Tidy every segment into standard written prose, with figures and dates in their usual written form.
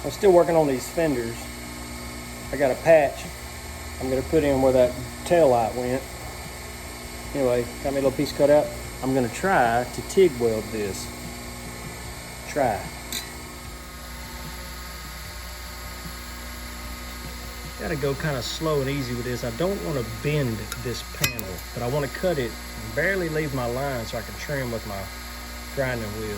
I'm still working on these fenders. I got a patch I'm gonna put in where that tail light went. Anyway, got me a little piece cut out. I'm gonna try to TIG weld this. Try. Gotta go kind of slow and easy with this. I don't want to bend this panel, but I want to cut it and barely leave my line so I can trim with my grinding wheel.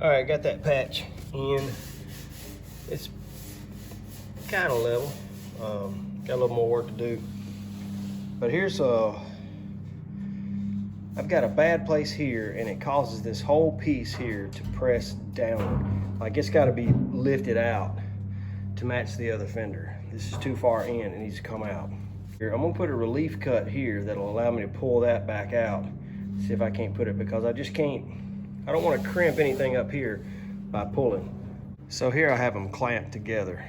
All right, got that patch in. It's kind of level. Got a little more work to do. But here's I've got a bad place here, and it causes this whole piece here to press downward. Like it's got to be lifted out to match the other fender. This is too far in, it needs to come out. Here, I'm gonna put a relief cut here that'll allow me to pull that back out. See if I can't put it, because I just can't. I don't want to crimp anything up here by pulling. So here I have them clamped together.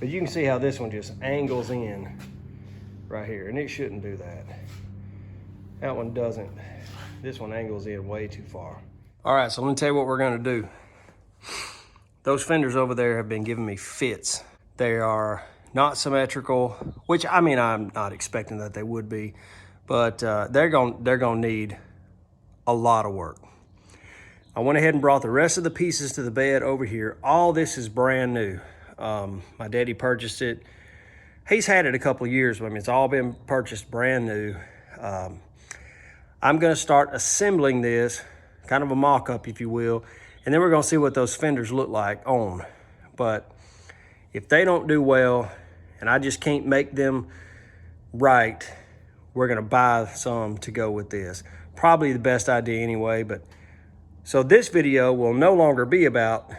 But you can see how this one just angles in right here, and it shouldn't do that. That one doesn't. This one angles in way too far. All right, so let me tell you what we're gonna do. Those fenders over there have been giving me fits. They are not symmetrical, which I mean, I'm not expecting that they would be, but they're gonna need a lot of work. I went ahead and brought the rest of the pieces to the bed over here. All this is brand new. My daddy purchased it. He's had it a couple of years, but I mean, it's all been purchased brand new. I'm gonna start assembling this, kind of a mock-up, if you will, and then we're gonna see what those fenders look like on. But if they don't do well, and I just can't make them right, we're gonna buy some to go with this. Probably the best idea anyway, but so this video will no longer be about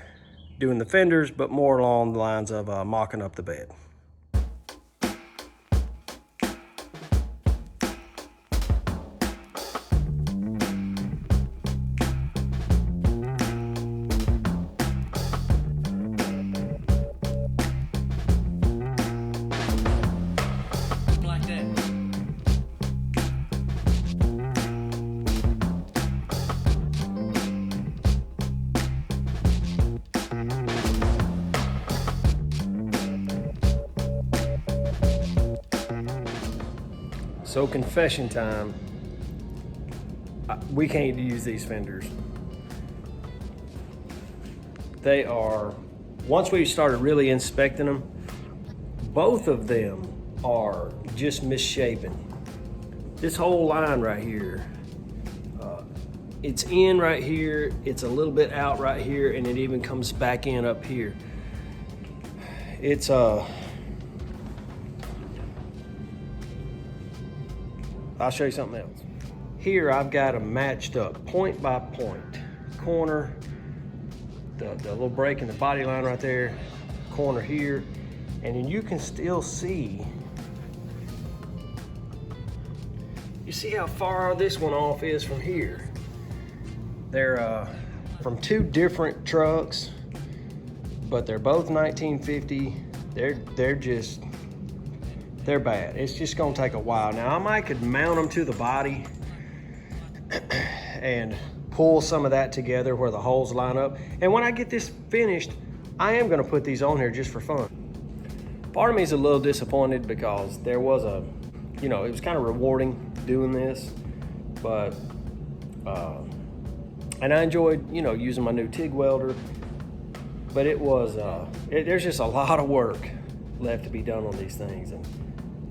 doing the fenders, but more along the lines of mocking up the bed. So confession time, we can't use these fenders. They are, once we started really inspecting them, both of them are just misshapen. This whole line right here, it's in right here, it's a little bit out right here, and it even comes back in up here. It's I'll show you something else. Here I've got them matched up point by point. Corner, the little break in the body line right there, corner here, and then you can still see, you see how far this one off is from here. They're from two different trucks, but they're both 1950. They're bad. It's just gonna take a while. Now I might could mount them to the body and pull some of that together where the holes line up. And when I get this finished, I am gonna put these on here just for fun. Part of me is a little disappointed because there was it was kind of rewarding doing this, but, and I enjoyed, using my new TIG welder, but it was, there's just a lot of work left to be done on these things.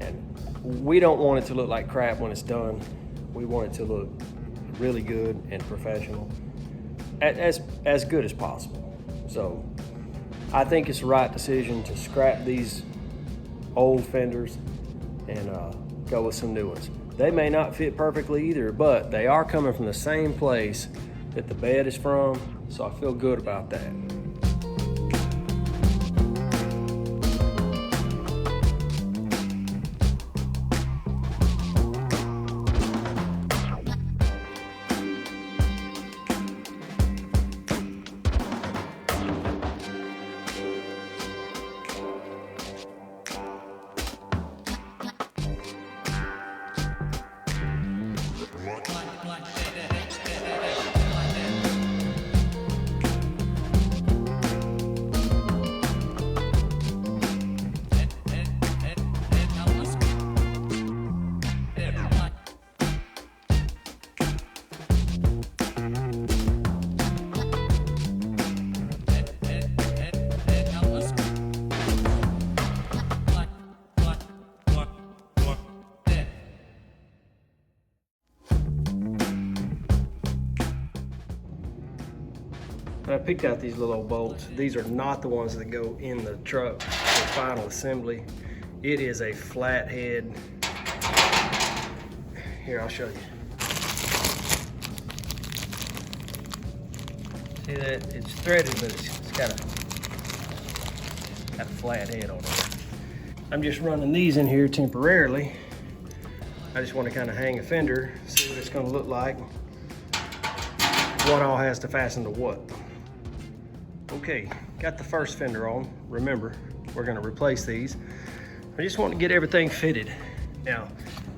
And we don't want it to look like crap when it's done. We want it to look really good and professional, as good as possible. So I think it's the right decision to scrap these old fenders and go with some new ones. They may not fit perfectly either, but they are coming from the same place that the bed is from, so I feel good about that. I picked out these little bolts. These are not the ones that go in the truck for final assembly. It is a flathead. Here, I'll show you. See that? It's threaded, but it's got a flat head on it. I'm just running these in here temporarily. I just want to kind of hang a fender, see what it's going to look like. What all has to fasten to what. Okay, got the first fender on. Remember, we're gonna replace these. I just want to get everything fitted. Now,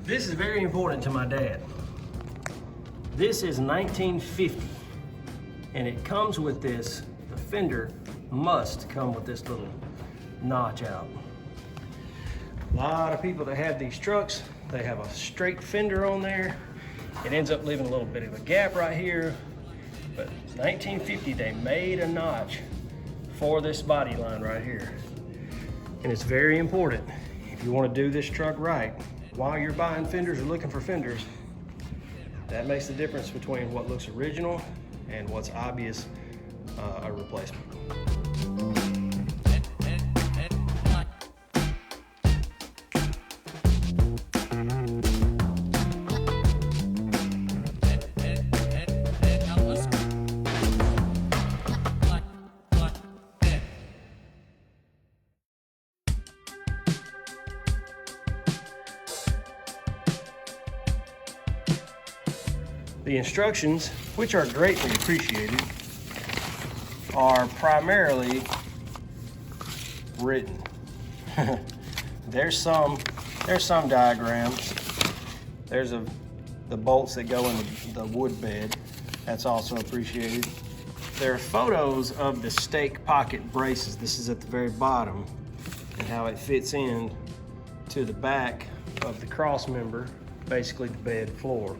this is very important to my dad. This is 1950, and it comes with this, the fender must come with this little notch out. A lot of people that have these trucks, they have a straight fender on there. It ends up leaving a little bit of a gap right here. But 1950, they made a notch for this body line right here. And it's very important, if you want to do this truck right, while you're buying fenders or looking for fenders, that makes the difference between what looks original and what's obvious a replacement. The instructions, which are greatly appreciated, are primarily written. There's some diagrams. There's the bolts that go in the wood bed. That's also appreciated. There are photos of the stake pocket braces. This is at the very bottom, and how it fits in to the back of the cross member, basically the bed floor.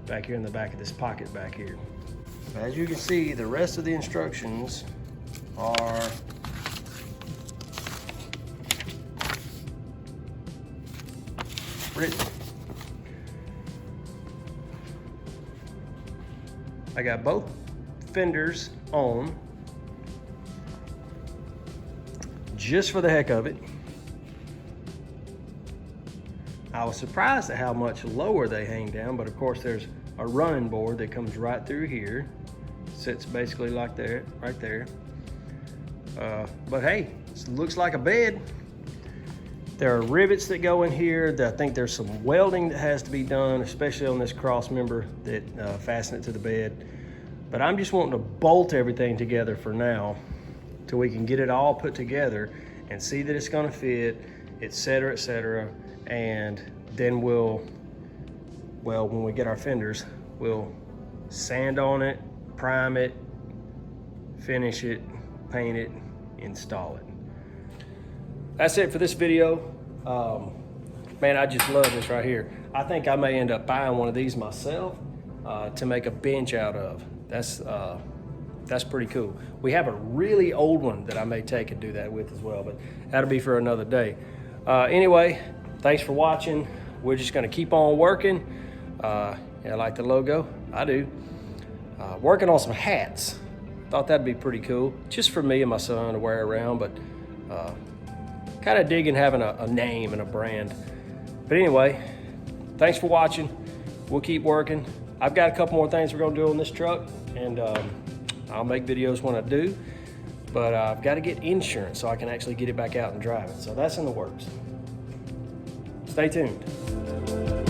Back here in the back of this pocket back here. As you can see, the rest of the instructions are written. I got both fenders on just for the heck of it. I was surprised at how much lower they hang down, but of course there's a running board that comes right through here. Sits basically like there, right there. But hey, it looks like a bed. There are rivets that go in here. I think there's some welding that has to be done, especially on this cross member that fasten it to the bed. But I'm just wanting to bolt everything together for now till we can get it all put together and see that it's gonna fit, etc., etc. And then when we get our fenders, we'll sand on it, prime it, finish it, paint it, install it. That's it for this video. Man, I just love this right here. I think I may end up buying one of these myself to make a bench out of. That's pretty cool. We have a really old one that I may take and do that with as well, but that'll be for another day. Anyway, thanks for watching. We're just gonna keep on working. Yeah, I like the logo, I do. Working on some hats. Thought that'd be pretty cool, just for me and my son to wear around, but kind of digging having a name and a brand. But anyway, thanks. thanks for watching. We'll keep working. I've got a couple more things we're gonna do on this truck, and I'll make videos when I do, but I've got to get insurance so I can actually get it back out and drive it. So that's in the works. Stay tuned.